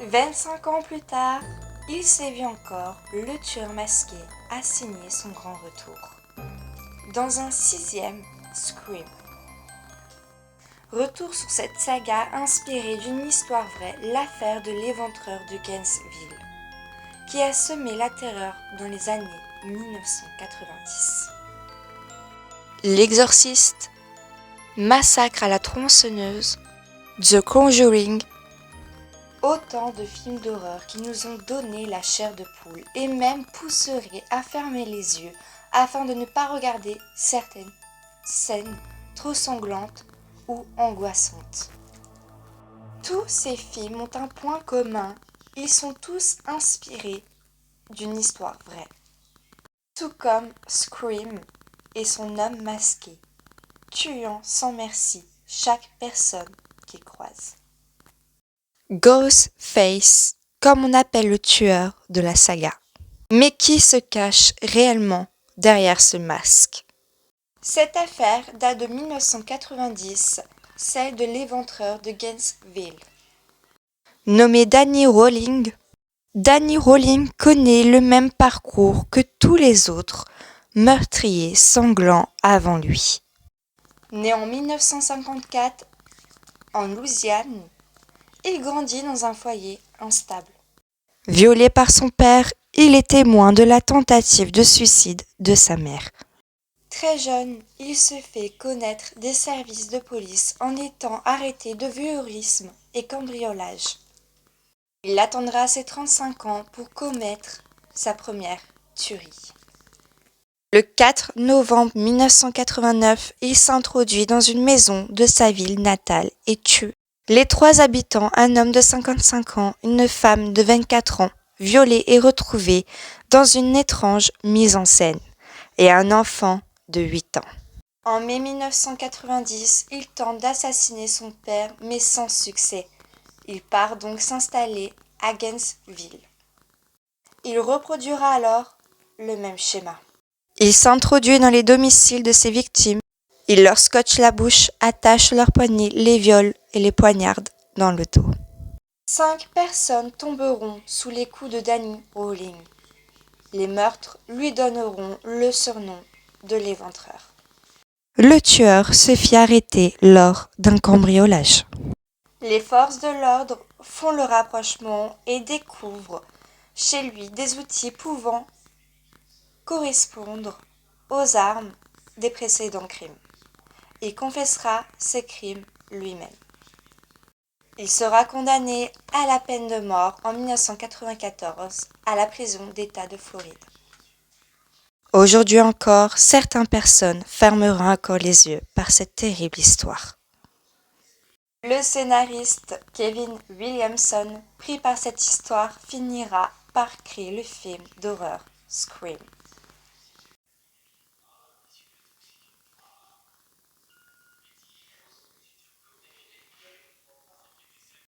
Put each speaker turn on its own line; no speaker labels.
25 ans plus tard, il sévit encore, le tueur masqué a signé son grand retour. Dans un 6e Scream. Retour sur cette saga inspirée d'une histoire vraie, l'affaire de l'éventreur de Gainesville, qui a semé la terreur dans les années 1990. L'exorciste, Massacre à la tronçonneuse, The Conjuring, autant de films d'horreur qui nous ont donné la chair de poule et même pousseraient à fermer les yeux afin de ne pas regarder certaines scènes trop sanglantes ou angoissantes. Tous ces films ont un point commun, ils sont tous inspirés d'une histoire vraie. Tout comme Scream et son homme masqué, tuant sans merci chaque personne qu'il croise. Ghostface, comme on appelle le tueur de la saga. Mais qui se cache réellement derrière ce masque? Cette affaire date de 1990, celle de l'éventreur de Gainesville. Nommé Danny Rolling, Danny Rolling connaît le même parcours que tous les autres meurtriers sanglants avant lui. Né en 1954 en Louisiane, il grandit dans un foyer instable. Violé par son père, il est témoin de la tentative de suicide de sa mère. Très jeune, il se fait connaître des services de police en étant arrêté de voyeurisme et cambriolage. Il attendra ses 35 ans pour commettre sa première tuerie. Le 4 novembre 1989, il s'introduit dans une maison de sa ville natale et tue les 3 habitants, un homme de 55 ans, une femme de 24 ans, violée et retrouvée dans une étrange mise en scène, et un enfant de 8 ans. En mai 1990, il tente d'assassiner son père, mais sans succès. Il part donc s'installer à Gainesville. Il reproduira alors le même schéma. Il s'introduit dans les domiciles de ses victimes. Il leur scotche la bouche, attache leurs poignets, les viole et les poignarde dans le dos. 5 personnes tomberont sous les coups de Danny Rolling. Les meurtres lui donneront le surnom de l'éventreur. Le tueur se fit arrêter lors d'un cambriolage. Les forces de l'ordre font le rapprochement et découvrent chez lui des outils pouvant correspondre aux armes des précédents crimes. Il confessera ses crimes lui-même. Il sera condamné à la peine de mort en 1994 à la prison d'État de Floride. Aujourd'hui encore, certaines personnes fermeront encore les yeux par cette terrible histoire. Le scénariste Kevin Williamson, pris par cette histoire, finira par créer le film d'horreur Scream.